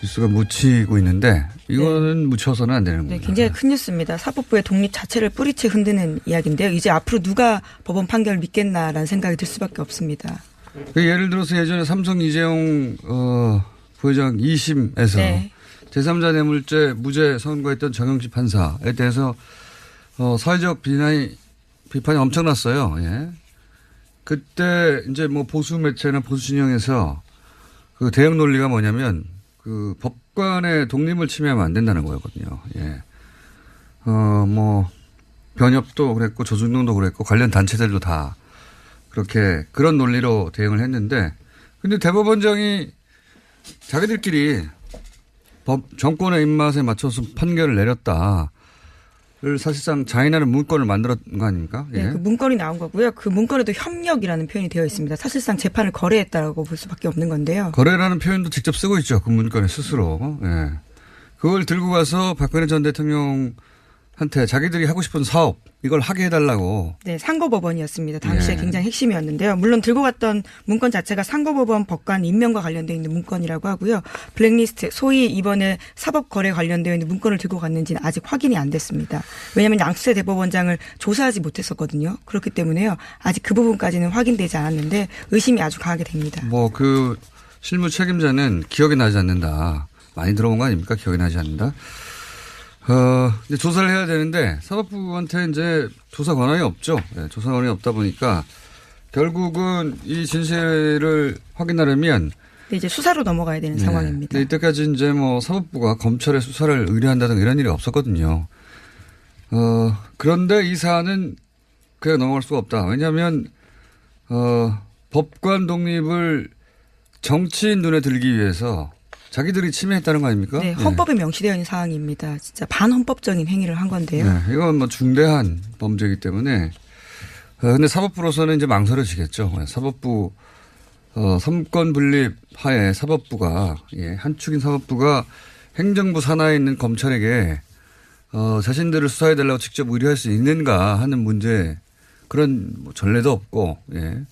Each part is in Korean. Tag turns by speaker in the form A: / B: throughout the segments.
A: 뉴스가 묻히고 있는데 이거는 묻혀서는 안 되는 겁니다.
B: 네, 굉장히 큰 뉴스입니다. 사법부의 독립 자체를 뿌리채 흔드는 이야기인데요. 이제 앞으로 누가 법원 판결을 믿겠나라는 생각이 들 수밖에 없습니다.
A: 예를 들어서 예전에 삼성 이재용 부회장 2심에서
B: 네.
A: 제3자 뇌물죄 무죄 선고했던 정영식 판사에 대해서 사회적 비판이 엄청났어요. 예. 그때 이제 뭐 보수 매체나 보수 진영에서 그 대응 논리가 뭐냐면 그 법관의 독립을 침해하면 안 된다는 거였거든요. 예. 뭐 변협도 그랬고 조중동도 그랬고 관련 단체들도 다 그렇게 그런 논리로 대응을 했는데 근데 대법원장이 자기들끼리 정권의 입맛에 맞춰서 판결을 내렸다. 를 사실상 자인하는 문건을 만들었던 거 아닙니까? 예.
B: 네, 그 문건이 나온 거고요. 그 문건에도 협력이라는 표현이 되어 있습니다. 사실상 재판을 거래했다라고 볼 수밖에 없는 건데요.
A: 거래라는 표현도 직접 쓰고 있죠. 그 문건에 스스로. 예. 그걸 들고 가서 박근혜 전 대통령한테 자기들이 하고 싶은 사업 이걸 하게 해달라고.
B: 네, 상고법원이었습니다. 당시에
A: 네.
B: 굉장히 핵심이었는데요. 물론 들고 갔던 문건 자체가 상고법원 법관 임명과 관련되어 있는 문건이라고 하고요. 블랙리스트, 소위 이번에 사법거래 관련되어 있는 문건을 들고 갔는지는 아직 확인이 안 됐습니다. 왜냐하면 양수태 대법원장을 조사하지 못했었거든요. 그렇기 때문에요. 아직 그 부분까지는 확인되지 않았는데 의심이 아주 강하게 됩니다.
A: 뭐 그 실무 책임자는 기억이 나지 않는다. 많이 들어본 거 아닙니까? 기억이 나지 않는다. 이제 조사를 해야 되는데 사법부한테 이제 조사 권한이 없죠. 네, 조사 권한이 없다 보니까 결국은 이 진실을 확인하려면
B: 네, 이제 수사로 넘어가야 되는 상황입니다.
A: 네, 이때까지 이제 뭐 사법부가 검찰의 수사를 의뢰한다든가 이런 일이 없었거든요. 그런데 이 사안은 그냥 넘어갈 수가 없다. 왜냐하면 법관 독립을 정치인 눈에 들기 위해서 자기들이 침해했다는 거 아닙니까?
B: 네, 헌법에 명시되어 있는 사항입니다. 진짜 반헌법적인 행위를 한 건데요.
A: 네, 이건 뭐 중대한 범죄이기 때문에. 근데 사법부로서는 이제 망설여지겠죠. 사법부, 삼권 분립 하에 사법부가, 한 축인 사법부가 행정부 산하에 있는 검찰에게, 자신들을 수사해달라고 직접 의뢰할 수 있는가 하는 문제, 그런 뭐 전례도 없고, 예.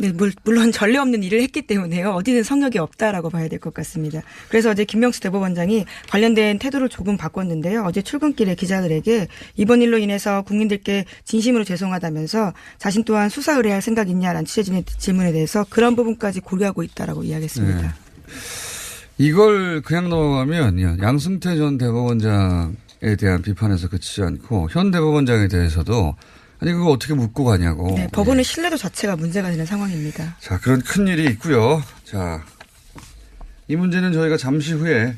B: 네, 물론 전례 없는 일을 했기 때문에요. 어디든 성역이 없다라고 봐야 될 것 같습니다. 그래서 어제 김명수 대법원장이 관련된 태도를 조금 바꿨는데요. 어제 출근길에 기자들에게 이번 일로 인해서 국민들께 진심으로 죄송하다면서 자신 또한 수사 의뢰할 생각 있냐라는 취재진의 질문에 대해서 그런 부분까지 고려하고 있다라고 이야기했습니다.
A: 네. 이걸 그냥 넘어가면 양승태 전 대법원장에 대한 비판에서 그치지 않고 현 대법원장에 대해서도 아니 그거 어떻게 묻고 가냐고.
B: 네, 법원의 신뢰도 자체가 문제가 되는 상황입니다.
A: 자, 그런 큰 일이 있고요. 자, 이 문제는 저희가 잠시 후에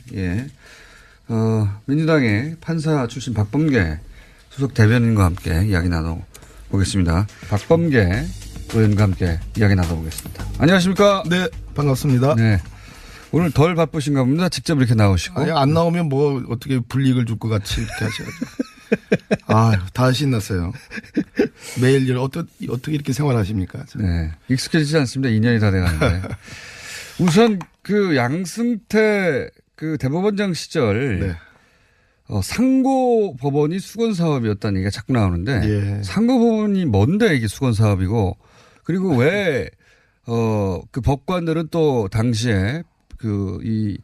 A: 민주당의 판사 출신 박범계 수석 대변인과 함께 이야기 나눠보겠습니다. 박범계 의원과 함께 이야기 나눠보겠습니다. 안녕하십니까?
C: 네, 반갑습니다.
A: 네. 오늘 덜 바쁘신가 봅니다. 직접 이렇게 나오시고.
C: 아니, 안 나오면 뭐 어떻게 불이익을 줄 것 같이 이렇게 하셔가지고. 다 신났어요. 매일 어떻게 이렇게 생활하십니까?
A: 네. 익숙해지지 않습니다. 2년이 다 돼가는데. 우선 그 양승태 그 대법원장 시절
C: 네.
A: 상고법원이 수건사업이었다는 얘기가 자꾸 나오는데
C: 예.
A: 상고법원이 뭔데 이게 수건사업이고 그리고 왜 그 법관들은 또 당시에 이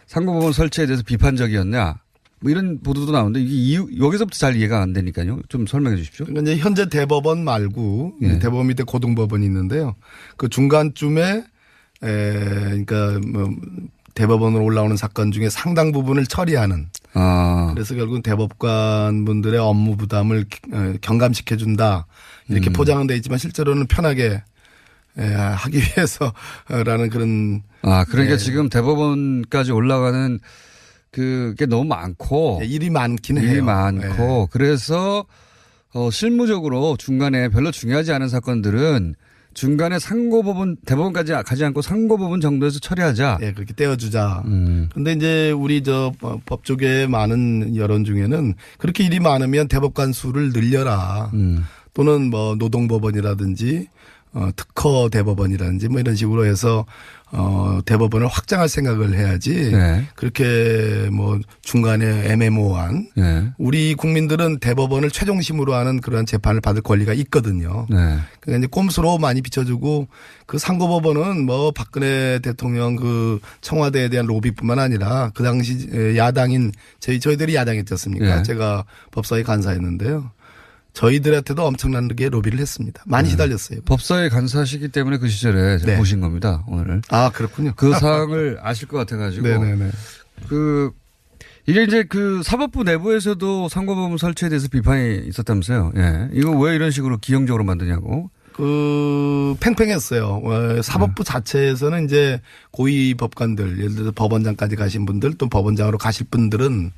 A: 상고법원 설치에 대해서 비판적이었냐 뭐 이런 보도도 나오는데 이게 여기서부터 잘 이해가 안 되니까요. 좀 설명해 주십시오.
C: 그러니까 이제 현재 대법원 말고
A: 예.
C: 대법원 밑에 고등법원이 있는데요. 그 중간쯤에 그러니까 뭐 대법원으로 올라오는 사건 중에 상당 부분을 처리하는. 그래서 결국은 대법관 분들의 업무 부담을 경감시켜 준다. 이렇게 포장은 돼 있지만 실제로는 편하게 하기 위해서라는 그런.
A: 그러니까 지금 대법원까지 올라가는 그게 너무 많고.
C: 일이 많긴 해요.
A: 일이 많고. 그래서 실무적으로 중간에 별로 중요하지 않은 사건들은 중간에 상고법원, 대법원까지 가지 않고 상고법원 정도에서 처리하자.
C: 예, 그렇게 떼어주자. 그런데 이제 우리 법조계의 많은 여론 중에는 그렇게 일이 많으면 대법관 수를 늘려라. 또는 뭐 노동법원이라든지 특허 대법원이라든지 뭐 이런 식으로 해서 대법원을 확장할 생각을 해야지
A: 네.
C: 그렇게 뭐 중간에 애매모호한
A: 네.
C: 우리 국민들은 대법원을 최종심으로 하는 그러한 재판을 받을 권리가 있거든요.
A: 네.
C: 그러니까 이제 꼼수로 많이 비춰주고 그 상고법원은 뭐 박근혜 대통령 그 청와대에 대한 로비뿐만 아니라 그 당시 야당인 저희들이 야당이었지 않습니까?
A: 네.
C: 제가 법사위 간사였는데요. 저희들한테도 엄청나게 로비를 했습니다. 많이 시달렸어요.
A: 법사위 간사시기 때문에 그 시절에 제가
C: 네.
A: 모신 겁니다, 오늘.
C: 아, 그렇군요.
A: 그 사항을 아실 것 같아가지고.
C: 네네네.
A: 이게 이제 그 사법부 내부에서도 상고법원 설치에 대해서 비판이 있었다면서요. 예. 이거 왜 이런 식으로 기형적으로 만드냐고.
C: 팽팽했어요. 사법부 자체에서는 이제 고위 법관들, 예를 들어서 법원장까지 가신 분들 또 법원장으로 가실 분들은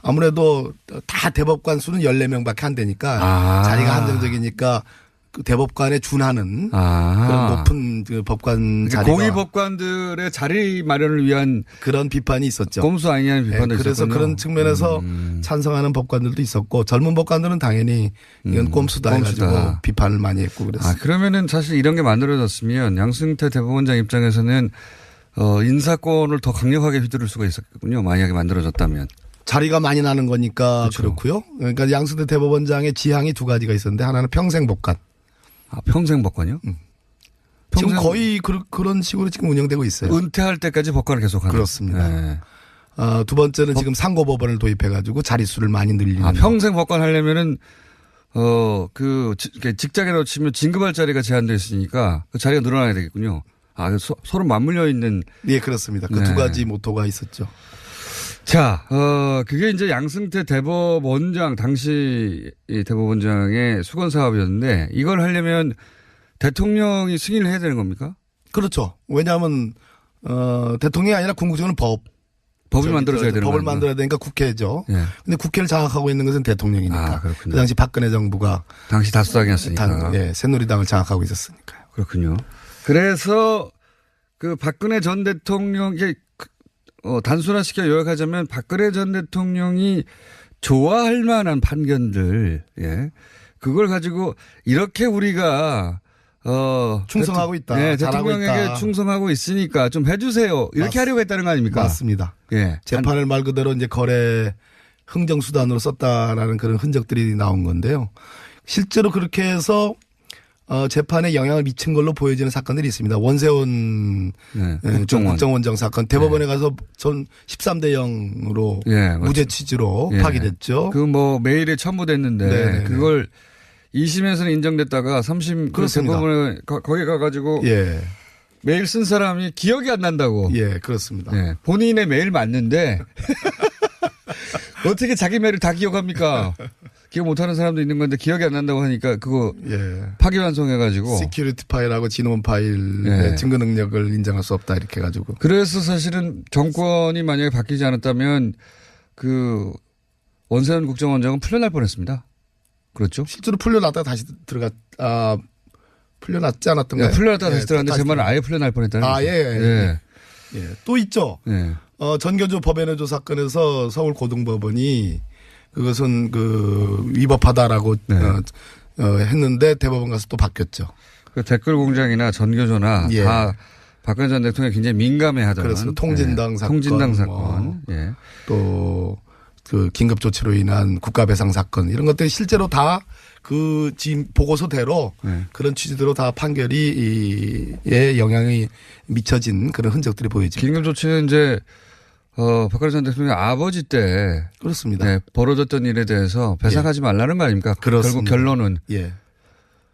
C: 아무래도 다 대법관 수는 14명밖에 안 되니까 자리가 한정적이니까 그 대법관에 준하는 그런 높은 그 법관 자리가
A: 고위 법관들의 자리 마련을 위한
C: 그런 비판이 있었죠.
A: 꼼수 아니냐는 비판도
C: 그래서
A: 있었군요.
C: 그런 측면에서 찬성하는 법관들도 있었고 젊은 법관들은 당연히 이건 꼼수다 해가지고 비판을 많이 했고 그랬어요.
A: 그러면은 사실 이런 게 만들어졌으면 양승태 대법원장 입장에서는 인사권을 더 강력하게 휘두를 수가 있었군요. 만약에 만들어졌다면.
C: 자리가 많이 나는 거니까
A: 그렇죠.
C: 그렇고요. 그러니까 양승태 대법원장의 지향이 두 가지가 있었는데 하나는 평생 법관.
A: 평생 법관이요?
C: 지금 거의 그런 식으로 지금 운영되고 있어요.
A: 은퇴할 때까지 법관을 계속하는.
C: 그렇습니다.
A: 네.
C: 두 번째는 지금 상고법원을 도입해가지고 자릿수를 많이 늘리는.
A: 평생 법관 하려면은 직장에 치면 진급할 자리가 제한되어 있으니까 그 자리가 늘어나야 되겠군요. 서로 맞물려 있는.
C: 예, 그렇습니다. 그 두 가지 모토가 있었죠.
A: 자, 그게 이제 양승태 대법원장, 당시 대법원장의 수건 사업이었는데 이걸 하려면 대통령이 승인을 해야 되는 겁니까?
C: 그렇죠. 왜냐하면, 대통령이 아니라 궁극적으로는
A: 법이 만들어져야 되는 거예요.
C: 법을 만들어야 되니까 국회죠.
A: 예.
C: 근데 국회를 장악하고 있는 것은 대통령이니까.
A: 그렇군요.
C: 그 당시 박근혜 정부가.
A: 당시 다수당이었으니까.
C: 새누리당을 장악하고 있었으니까요.
A: 그렇군요. 그래서 그 박근혜 전 대통령이 단순화시켜 요약하자면 박근혜 전 대통령이 좋아할 만한 판결들, 예. 그걸 가지고 이렇게 우리가
C: 충성하고 있다.
A: 네,
C: 잘하고
A: 대통령에게
C: 있다.
A: 충성하고 있으니까 좀 해주세요. 이렇게 하려고 했다는 거 아닙니까?
C: 맞습니다.
A: 예.
C: 재판을 말 그대로 이제 거래 흥정수단으로 썼다라는 그런 흔적들이 나온 건데요. 실제로 그렇게 해서 재판에 영향을 미친 걸로 보여지는 사건들이 있습니다. 원세훈 국정원장 사건 대법원에 가서 전 13대 0으로 무죄 취지로 파기됐죠.
A: 그 메일에 첨부됐는데 네네네. 그걸 2심에서는 인정됐다가 3심 그 대법원에 거기 가가지고 메일 쓴 사람이 기억이 안 난다고.
C: 예, 그렇습니다.
A: 예, 본인의 메일 맞는데 어떻게 자기 메일을 다 기억합니까? 기억 못하는 사람도 있는 건데 기억이 안 난다고 하니까 그거 파기환송해가지고
C: 시큐리티 파일하고 진원 파일의 증거 능력을 인정할 수 없다 이렇게 해가지고.
A: 그래서 사실은 정권이 만약에 바뀌지 않았다면 그 원세훈 국정원장은 풀려날 뻔했습니다. 그렇죠?
C: 실제로 풀려났다가 다시 풀려났지 않았던가요?
A: 풀려났다가 다시 들어갔는데 제 말은 아예 풀려날 뻔했다는 거죠.
C: 예. 또 있죠. 전교조 법원회조 사건에서 서울고등법원이 그것은 위법하다라고 했는데 대법원 가서 또 바뀌었죠.
A: 그 댓글 공장이나 전교조나 다 박근혜 전 대통령이 굉장히 민감해하던.
C: 그래서 통진당 사건.
A: 통진당 사건.
C: 또 그 긴급조치로 인한 국가배상 사건 이런 것들이 실제로 다 그 지금 보고서대로 그런 취지대로 다 판결이 영향이 미쳐진 그런 흔적들이 보여집니다.
A: 긴급조치는 이제 박근혜 전 대통령 아버지 때
C: 그렇습니다.
A: 벌어졌던 일에 대해서 배상하지 말라는 거 아닙니까?
C: 그렇습니다.
A: 결국 결론은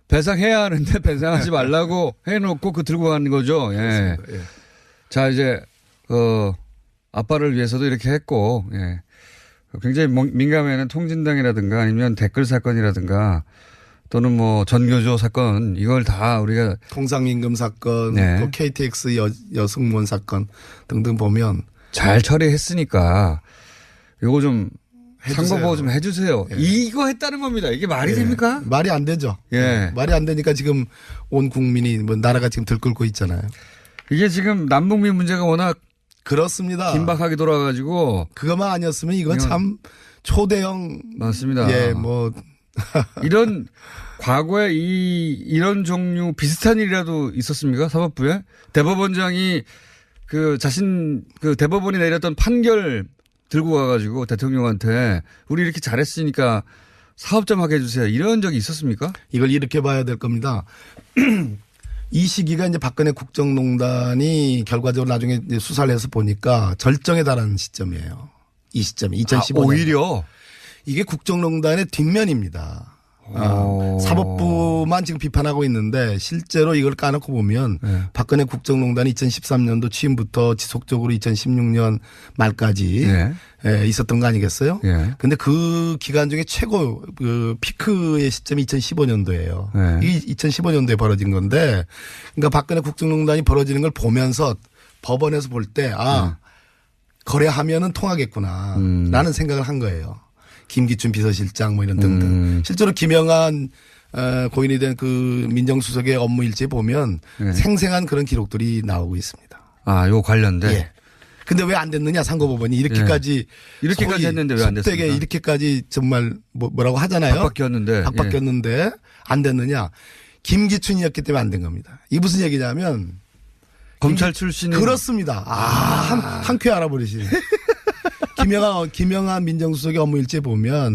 A: 배상해야 하는데 배상하지 말라고 해놓고 들고 가는 거죠. 자 이제 아빠를 위해서도 이렇게 했고 굉장히 민감해하는 통진당이라든가 아니면 댓글 사건이라든가 또는 전교조 사건 이걸 다 우리가
C: 통상임금 사건 또 KTX 여승무원 사건 등등 보면
A: 잘 처리했으니까 요거 좀 상고보고 좀 해주세요. 이거 했다는 겁니다. 이게 말이 됩니까?
C: 말이 안 되죠. 말이 안 되니까 지금 온 국민이 나라가 지금 들끓고 있잖아요.
A: 이게 지금 남북미 문제가 워낙
C: 그렇습니다.
A: 긴박하게 돌아가지고
C: 그것만 아니었으면 이건 참 초대형
A: 맞습니다. 이런 과거에 이런 종류 비슷한 일이라도 있었습니까? 사법부에? 대법원장이 대법원이 내렸던 판결 들고 가가지고 대통령한테 우리 이렇게 잘했으니까 사업 좀 하게 해주세요. 이런 적이 있었습니까?
C: 이걸 이렇게 봐야 될 겁니다. 이 시기가 이제 박근혜 국정농단이 결과적으로 나중에 이제 수사를 해서 보니까 절정에 달하는 시점이에요. 이 시점이 2015년.
A: 오히려
C: 이게 국정농단의 뒷면입니다. 사법부만 지금 비판하고 있는데 실제로 이걸 까놓고 보면
A: 네.
C: 박근혜 국정농단이 2013년도 취임부터 지속적으로 2016년 말까지
A: 네.
C: 있었던 거 아니겠어요?
A: 네.
C: 근데 그 기간 중에 최고 피크의 시점이 2015년도예요.
A: 네.
C: 이게 2015년도에 벌어진 건데 그러니까 박근혜 국정농단이 벌어지는 걸 보면서 법원에서 볼 때 거래하면은 통하겠구나 라는 생각을 한 거예요. 김기춘 비서실장 뭐 이런 등등. 실제로 김영한 고인이 된 그 민정수석의 업무 일지에 보면 생생한 그런 기록들이 나오고 있습니다.
A: 요 관련된.
C: 예. 근데 왜 안 됐느냐 상고법원이 이렇게까지
A: 했는데 왜 안 됐습니까?
C: 속되게 이렇게까지 정말 뭐라고 하잖아요. 박박혔는데 안 됐느냐. 김기춘이었기 때문에 안 된 겁니다. 이 무슨 얘기냐면
A: 검찰 출신은
C: 그렇습니다. 한 큐 알아버리시네. 김영한 민정수석의 업무 일지에 보면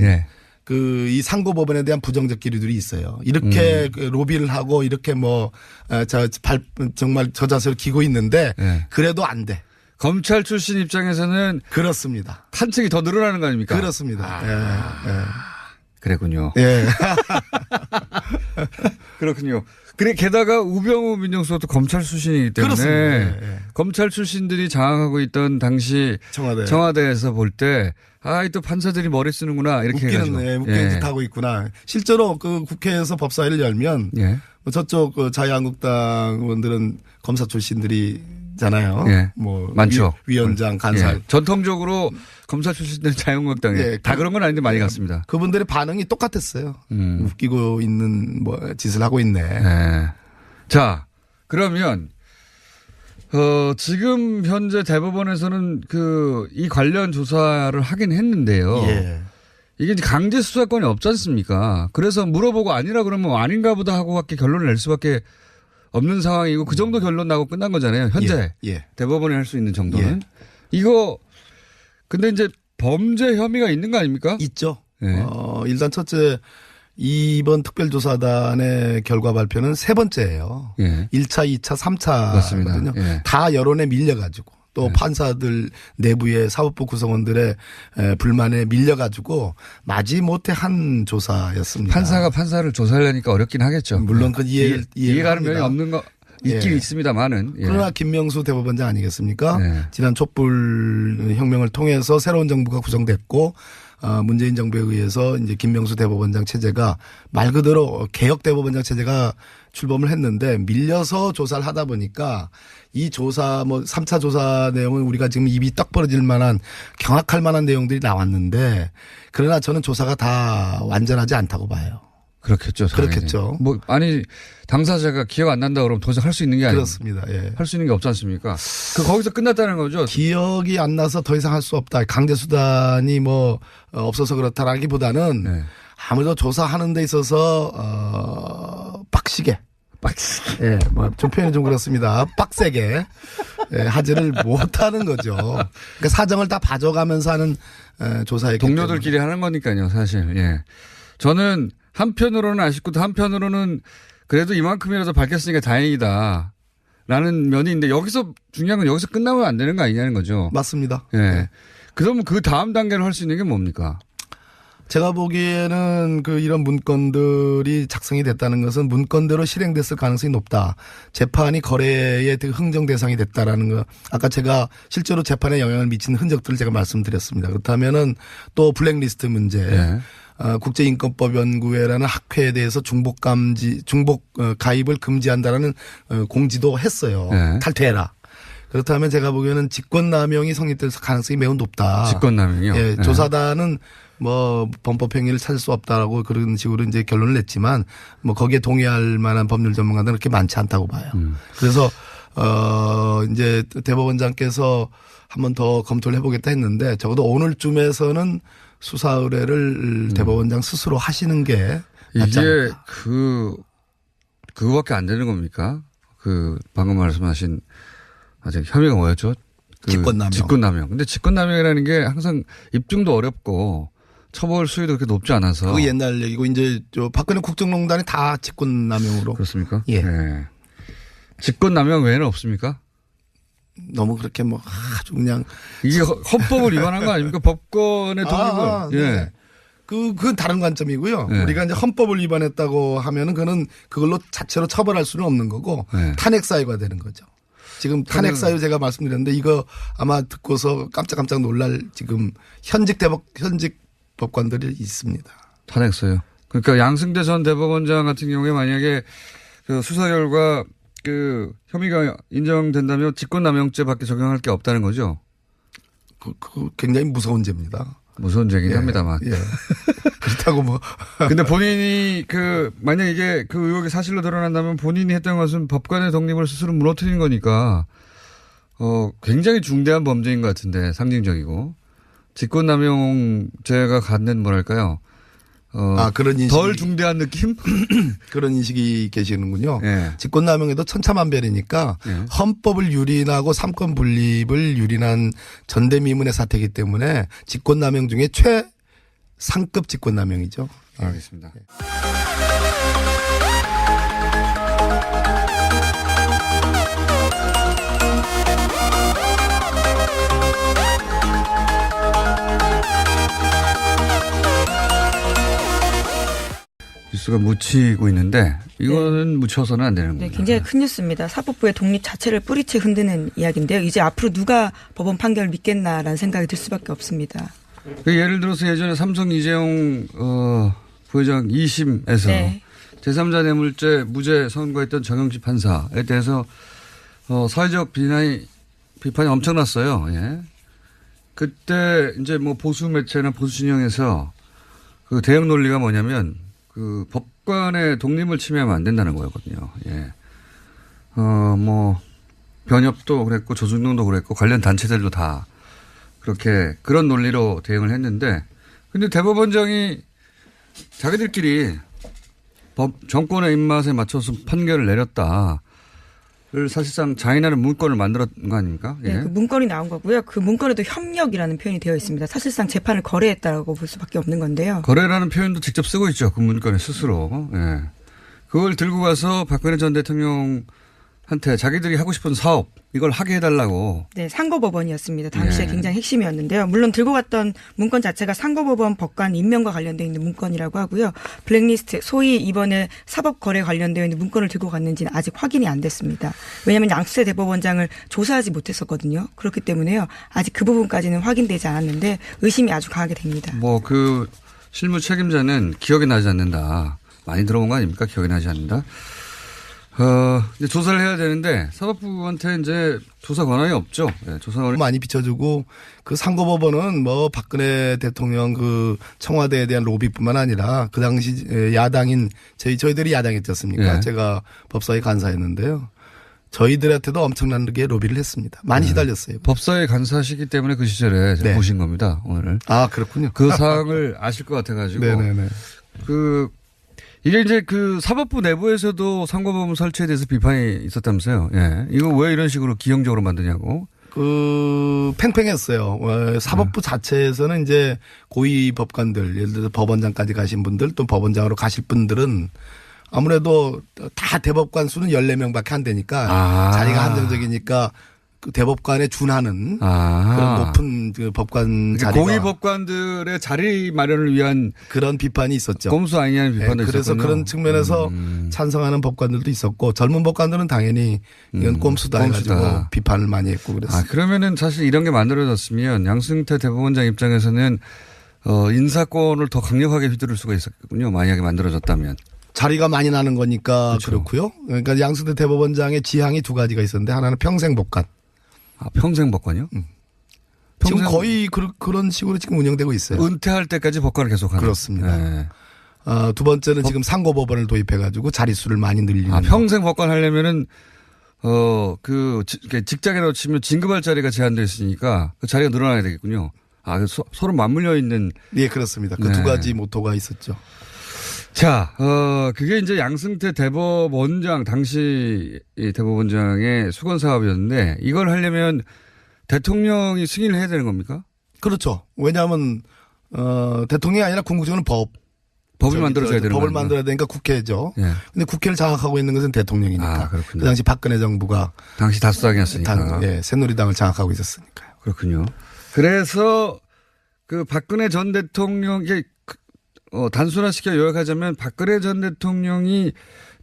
C: 이 상고법원에 대한 부정적 기류들이 있어요. 이렇게 로비를 하고 이렇게 정말 저 자세로 기고 있는데 그래도 안 돼.
A: 검찰 출신 입장에서는
C: 그렇습니다.
A: 탄책이 더 늘어나는 거 아닙니까?
C: 그렇습니다.
A: 그랬군요.
C: 예.
A: 그렇군요. 그래 게다가 우병우 민정수석도 검찰 출신이기 때문에
C: 그렇습니다.
A: 검찰 출신들이 장악하고 있던 당시 청와대에서 볼 때 또 판사들이 머리 쓰는구나 이렇게
C: 웃기는 짓 하고 있구나. 실제로 그 국회에서 법사위를 열면 저쪽 자유한국당 의원들은 검사 출신들이잖아요.
A: 많죠.
C: 위원장, 간사.
A: 전통적으로 검사 출신들은 자유한국당에 다 그런 건 아닌데 많이 갔습니다.
C: 그분들의 반응이 똑같았어요. 웃기고 있는 짓을 하고 있네.
A: 자, 그러면 지금 현재 대법원에서는 이 관련 조사를 하긴 했는데요. 이게 이제 강제 수사권이 없지 않습니까? 그래서 물어보고 아니라 그러면 아닌가 보다 하고 결론을 낼 수밖에 없는 상황이고 그 정도 결론 나고 끝난 거잖아요. 현재 대법원이 할 수 있는 정도는. 이거 근데 이제 범죄 혐의가 있는 거 아닙니까?
C: 있죠. 일단 첫째 이번 특별조사단의 결과 발표는 세 번째예요. 1차, 2차, 3차거든요. 다 여론에 밀려가지고 또 판사들 내부의 사법부 구성원들의 불만에 밀려가지고 마지못해 한 조사였습니다.
A: 판사가 판사를 조사하려니까 어렵긴 하겠죠.
C: 물론 그
A: 이해가는 면이 없는 거 있긴 있습니다만은.
C: 그러나 김명수 대법원장 아니겠습니까? 지난 촛불 혁명을 통해서 새로운 정부가 구성됐고 문재인 정부에 의해서 이제 김명수 대법원장 체제가 말 그대로 개혁 대법원장 체제가 출범을 했는데 밀려서 조사를 하다 보니까 이 조사 3차 조사 내용은 우리가 지금 입이 떡 벌어질 만한 경악할 만한 내용들이 나왔는데 그러나 저는 조사가 다 완전하지 않다고 봐요.
A: 그렇겠죠.
C: 그렇겠죠.
A: 당사자가 기억 안 난다 그러면 더 이상 할 수 있는 게 아니에요.
C: 그렇습니다.
A: 할 수 있는 게 없지 않습니까? 거기서 끝났다는 거죠.
C: 기억이 안 나서 더 이상 할 수 없다. 강제 수단이 없어서 그렇다라기보다는 아무래도 조사하는 데 있어서 빡시게. 좀 표현이 좀 그렇습니다. 빡세게 하지를 못하는 거죠. 그러니까 사정을 다 봐줘가면서 하는 조사였기 때문에.
A: 동료들끼리 하는 거니까요, 사실. 저는 한편으로는 아쉽고 또 한편으로는 그래도 이만큼이라도 밝혔으니까 다행이다. 라는 면이 있는데 중요한 건 여기서 끝나면 안 되는 거 아니냐는 거죠.
C: 맞습니다.
A: 그러면 그 다음 단계로 할 수 있는 게 뭡니까?
C: 제가 보기에는 이런 문건들이 작성이 됐다는 것은 문건대로 실행됐을 가능성이 높다. 재판이 거래의 흥정 대상이 됐다라는 거. 아까 제가 실제로 재판에 영향을 미친 흔적들을 제가 말씀드렸습니다. 그렇다면은 또 블랙리스트 문제. 국제인권법 연구회라는 학회에 대해서 중복 가입을 금지한다라는 공지도 했어요. 탈퇴해라. 그렇다면 제가 보기에는 직권남용이 성립될 가능성이 매우 높다.
A: 직권남용이요?
C: 조사단은 범법행위를 찾을 수 없다라고 그런 식으로 이제 결론을 냈지만 거기에 동의할 만한 법률 전문가들은 그렇게 많지 않다고 봐요. 그래서 이제 대법원장께서 한번 더 검토를 해보겠다 했는데 적어도 오늘쯤에서는 수사 의뢰를 대법원장 스스로 하시는 게 낫지
A: 이게
C: 않을까.
A: 그거밖에 안 되는 겁니까? 방금 말씀하신 아직 혐의가 뭐였죠?
C: 직권남용.
A: 직권남용. 근데 직권남용이라는 게 항상 입증도 어렵고 처벌 수위도 그렇게 높지 않아서.
C: 그 옛날 얘기고 이제 박근혜 국정농단이 다 직권남용으로.
A: 그렇습니까?
C: 예.
A: 네. 직권남용 외에는 없습니까?
C: 너무 그렇게 뭐 아주 그냥
A: 이게 헌법을 위반한 거 아닙니까? 법권의 독립을. 예.
C: 네. 그건 다른 관점이고요.
A: 네.
C: 우리가 이제 헌법을 위반했다고 하면은 그는 그걸로 자체로 처벌할 수는 없는 거고
A: 네.
C: 탄핵 사유가 되는 거죠. 지금 탄핵 사유 제가 말씀드렸는데 이거 아마 듣고서 깜짝깜짝 놀랄 지금 현직 법관들이 있습니다.
A: 탄핵서요. 그러니까 양승태 전 대법원장 같은 경우에 만약에 그 수사 결과 혐의가 인정된다면 직권남용죄밖에 적용할 게 없다는 거죠.
C: 그 굉장히 무서운 죄입니다.
A: 무서운 죄긴 합니다만.
C: 예. 그렇다고 뭐.
A: 근데 본인이 만약 이게 그 의혹이 사실로 드러난다면 본인이 했던 것은 법관의 독립을 스스로 무너뜨리는 거니까, 굉장히 중대한 범죄인 것 같은데, 상징적이고. 직권남용죄가 갖는 뭐랄까요.
C: 그런 인식.
A: 덜 중대한 느낌?
C: 그런 인식이 계시는군요.
A: 예.
C: 직권남용에도 천차만별이니까
A: 예.
C: 헌법을 유린하고 삼권 분립을 유린한 전대미문의 사태이기 때문에 직권남용 중에 최상급 직권남용이죠.
A: 알겠습니다. 뉴스가 묻히고 있는데 이거는 묻혀서는 안 되는
B: 네,
A: 겁니다.
B: 굉장히 큰 뉴스입니다. 사법부의 독립 자체를 뿌리채 흔드는 이야기인데요. 이제 앞으로 누가 법원 판결을 믿겠나라는 생각이 들 수밖에 없습니다.
A: 예를 들어서 예전에 삼성 이재용 부회장 2심에서
B: 네.
A: 제3자 뇌물죄 무죄 선고했던 정영식 판사에 대해서 사회적 비판이 엄청났어요. 예. 그때 이제 뭐 보수 매체나 보수 진영에서 그 대응 논리가 뭐냐면 법관의 독립을 침해하면 안 된다는 거였거든요. 예. 뭐 변협도 그랬고 조중동도 그랬고 관련 단체들도 다 그런 논리로 대응을 했는데, 근데 대법원장이 자기들끼리 정권의 입맛에 맞춰서 판결을 내렸다를 사실상 자인하는 문건을 만들었던 거 아닙니까? 예.
B: 네, 그 문건이 나온 거고요. 그 문건에도 협력이라는 표현이 되어 있습니다. 사실상 재판을 거래했다고 볼 수밖에 없는 건데요.
A: 거래라는 표현도 직접 쓰고 있죠. 그 문건에 스스로. 예. 그걸 들고 가서 박근혜 전 대통령한테 자기들이 하고 싶은 사업 이걸 하게 해달라고.
B: 네, 상고법원이었습니다. 당시에
A: 네.
B: 굉장히 핵심이었는데요. 물론 들고 갔던 문건 자체가 상고법원 법관 임명과 관련되어 있는 문건이라고 하고요. 블랙리스트, 소위 이번에 사법거래 관련되어 있는 문건을 들고 갔는지는 아직 확인이 안 됐습니다. 왜냐하면 양수태 대법원장을 조사하지 못했었거든요. 그렇기 때문에요. 아직 그 부분까지는 확인되지 않았는데 의심이 아주 강하게 됩니다.
A: 실무 책임자는 기억이 나지 않는다. 많이 들어본 거 아닙니까? 기억이 나지 않는다. 이제 조사를 해야 되는데 사법부한테 이제 조사 권한이 없죠. 네, 조사 권한이
C: 많이 비춰주고 그 상고법원은 뭐 박근혜 대통령 그 청와대에 대한 로비뿐만 아니라 그 당시 야당인 저희들이 야당이었지 않습니까?
A: 예.
C: 제가 법사위 간사였는데요. 저희들한테도 엄청나게 로비를 했습니다. 많이 시달렸어요.
A: 법사위 간사시기 때문에 그 시절에 제가
C: 네.
A: 보신 겁니다. 오늘.
C: 아, 그렇군요.
A: 그 사항을 아실 것 같아가지고.
C: 네네네.
A: 이게 이제 사법부 내부에서도 상고법원 설치에 대해서 비판이 있었다면서요. 예. 이거 왜 이런 식으로 기형적으로 만드냐고.
C: 팽팽했어요. 사법부 자체에서는 이제 고위 법관들, 예를 들어서 법원장까지 가신 분들 또 법원장으로 가실 분들은 아무래도 다 대법관 수는 14명밖에 안 되니까 자리가 한정적이니까 그 대법관에 준하는 그런 높은 그 법관 자리가
A: 고위 법관들의 자리 마련을 위한
C: 그런 비판이 있었죠.
A: 꼼수 아니냐는 비판도
C: 네, 그래서
A: 있었군요.
C: 그런 측면에서 찬성하는 법관들도 있었고 젊은 법관들은 당연히 이건 꼼수다 해가지고 비판을 많이 했고 그랬어요.
A: 그러면은 사실 이런 게 만들어졌으면 양승태 대법원장 입장에서는 인사권을 더 강력하게 휘두를 수가 있었군요. 만약에 만들어졌다면.
C: 자리가 많이 나는 거니까
A: 그렇죠.
C: 그렇고요. 그러니까 양승태 대법원장의 지향이 두 가지가 있었는데 하나는 평생 법관.
A: 평생 법관이요?
C: 지금 거의 그런 식으로 지금 운영되고 있어요.
A: 은퇴할 때까지 법관을 계속하는.
C: 그렇습니다.
A: 네.
C: 두 번째는 지금 상고법원을 도입해가지고 자릿수를 많이 늘리는.
A: 평생 법관 하려면은 직장이라고 치면 진급할 자리가 제한되어 있으니까 그 자리가 늘어나야 되겠군요. 서로 맞물려 있는.
C: 예, 그렇습니다. 그 두 가지 모토가 있었죠.
A: 자, 그게 이제 양승태 대법원장, 당시 대법원장의 수건 사업이었는데 이걸 하려면 대통령이 승인을 해야 되는 겁니까?
C: 그렇죠. 왜냐하면, 대통령이 아니라 궁극적으로는
A: 법을 만들어져야 되는
C: 법을
A: 겁니까?
C: 만들어야 되니까 국회죠.
A: 예.
C: 근데 국회를 장악하고 있는 것은 대통령이니까.
A: 그렇군요.
C: 그 당시 박근혜 정부가.
A: 당시 다수당이었으니까.
C: 새누리당을 장악하고 있었으니까요.
A: 그렇군요. 그래서 그 박근혜 전 대통령, 단순화시켜 요약하자면 박근혜 전 대통령이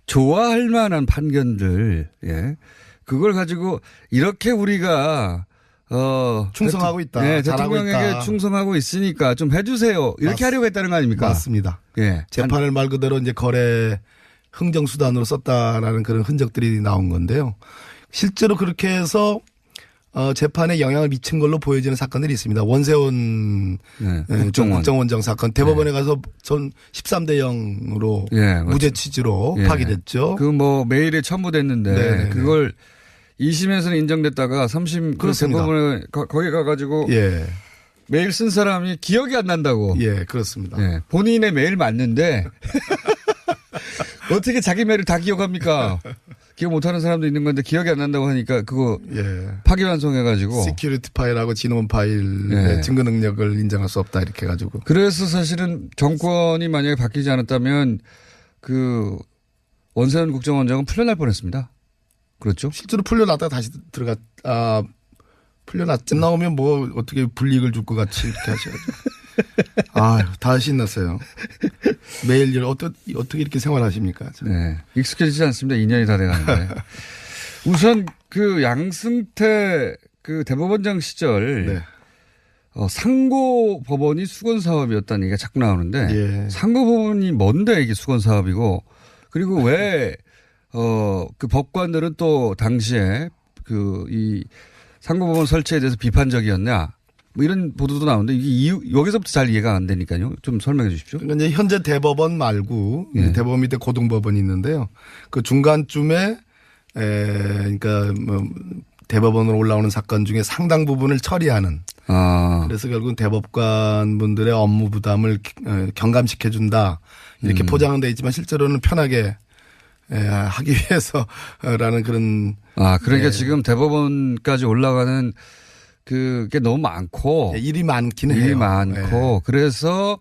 A: 좋아할 만한 판결들, 그걸 가지고 이렇게 우리가
C: 충성하고 있다.
A: 네,
C: 잘하고
A: 대통령에게
C: 있다.
A: 충성하고 있으니까 좀 해주세요. 이렇게 하려고 했다는 거 아닙니까?
C: 맞습니다.
A: 예.
C: 재판을 말 그대로 이제 거래 흥정수단으로 썼다라는 그런 흔적들이 나온 건데요. 실제로 그렇게 해서 재판에 영향을 미친 걸로 보여지는 사건들이 있습니다. 원세훈 국정원장 사건 대법원에 가서 전 13대 0으로 무죄 취지로 파기됐죠.
A: 그 메일에 첨부됐는데 그걸 2심에서는 인정됐다가 3심 대법원에 거기 가가지고 메일 쓴 사람이 기억이 안 난다고.
C: 예, 그렇습니다.
A: 본인의 메일 맞는데 어떻게 자기 메일을 다 기억합니까? 기억 못하는 사람도 있는 건데 기억이 안 난다고 하니까 그거 파기환송해가지고.
C: 시큐리티 파일하고 진원 파일의 증거 능력을 인정할 수 없다 이렇게 해가지고.
A: 그래서 사실은 정권이 만약에 바뀌지 않았다면 그 원세훈 국정원장은 풀려날 뻔했습니다. 그렇죠?
C: 실제로 풀려났다가 다시 풀려났지. 나오면 어떻게 불이익을 줄 것 같이 이렇게 하셔가지고. 다 신났어요. 매일 어떻게 이렇게 생활하십니까?
A: 네. 익숙해지지 않습니다. 2년이 다 돼가는데. 우선 그 양승태 그 대법원장 시절 상고 법원이 수건 사업이었다는 얘기가 자꾸 나오는데 상고 법원이 뭔데 이게 수건 사업이고 그리고 왜 그 법관들은 또 당시에 이 상고법원 설치에 대해서 비판적이었냐 이런 보도도 나오는데 이게 여기서부터 잘 이해가 안 되니까요. 좀 설명해 주십시오.
C: 그러니까 이제 현재 대법원 말고 대법원 밑에 고등법원이 있는데요. 그 중간쯤에 그러니까 대법원으로 올라오는 사건 중에 상당 부분을 처리하는. 그래서 결국은 대법관 분들의 업무 부담을 경감시켜 준다 이렇게 포장은 돼 있지만 실제로는 편하게 하기 위해서라는 그런.
A: 그러니까 지금 대법원까지 올라가는 그게 너무 많고.
C: 일이 많긴 해요.
A: 일이 많고. 그래서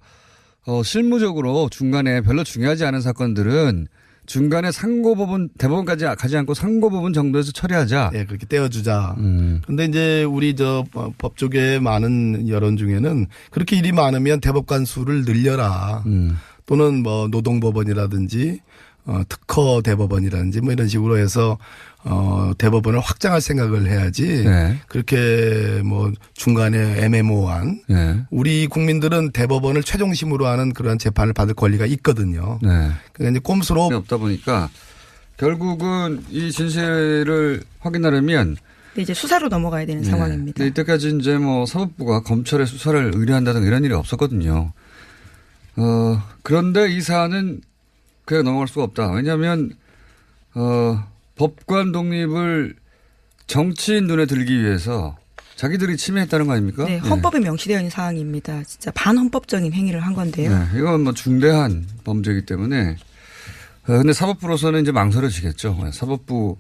A: 실무적으로 중간에 별로 중요하지 않은 사건들은 중간에 상고법원, 대법원까지 가지 않고 상고법원 정도에서 처리하자.
C: 그렇게 떼어주자. 그런데 이제 우리 법 쪽에 많은 여론 중에는 그렇게 일이 많으면 대법관 수를 늘려라. 또는 노동법원이라든지 특허 대법원이라든지 이런 식으로 해서 대법원을 확장할 생각을 해야지. 그렇게 중간에 애매모호한 우리 국민들은 대법원을 최종심으로 하는 그러한 재판을 받을 권리가 있거든요. 그러니까 이제 꼼수로
A: 없다 보니까 결국은 이 진실을 확인하려면
B: 이제 수사로 넘어가야 되는 상황입니다.
A: 이때까지 이제 사법부가 검찰의 수사를 의뢰한다든가 이런 일이 없었거든요. 그런데 이 사안은 그냥 넘어갈 수가 없다. 왜냐하면 법관 독립을 정치인 눈에 들기 위해서 자기들이 침해했다는 거 아닙니까?
B: 네, 헌법에 명시되어 있는 사항입니다. 진짜 반헌법적인 행위를 한 건데요.
A: 이건 중대한 범죄이기 때문에. 근데 사법부로서는 이제 망설여지겠죠. 사법부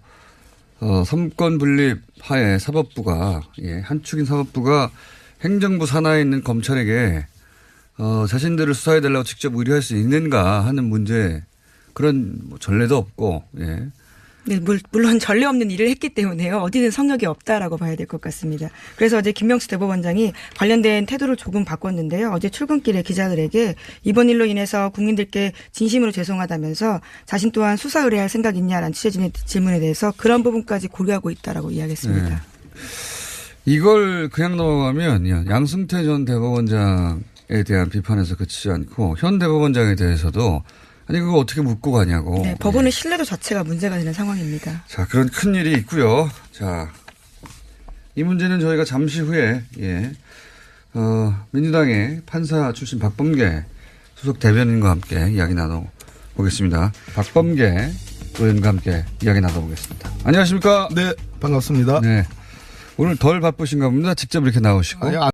A: 삼권 분립 하에 사법부가 한 축인 사법부가 행정부 산하에 있는 검찰에게 자신들을 수사해 달라고 직접 의뢰할 수 있는가 하는 문제. 그런 전례도 없고.
B: 네, 물론 전례 없는 일을 했기 때문에요. 어디든 성역이 없다라고 봐야 될 것 같습니다. 그래서 어제 김명수 대법원장이 관련된 태도를 조금 바꿨는데요. 어제 출근길에 기자들에게 이번 일로 인해서 국민들께 진심으로 죄송하다면서 자신 또한 수사 의뢰할 생각 있냐라는 취재진의 질문에 대해서 그런 부분까지 고려하고 있다라고 이야기했습니다.
A: 이걸 그냥 넘어가면 양승태 전 대법원장에 대한 비판에서 그치지 않고 현 대법원장에 대해서도 아니 그거 어떻게 묻고 가냐고.
B: 네, 법원의 신뢰도 자체가 문제가 되는 상황입니다.
A: 자, 그런 큰 일이 있고요. 자, 이 문제는 저희가 잠시 후에 민주당의 판사 출신 박범계 수석 대변인과 함께 이야기 나눠보겠습니다. 박범계 의원과 함께 이야기 나눠보겠습니다. 안녕하십니까?
C: 네, 반갑습니다.
A: 네. 오늘 덜 바쁘신가 봅니다. 직접 이렇게 나오시고.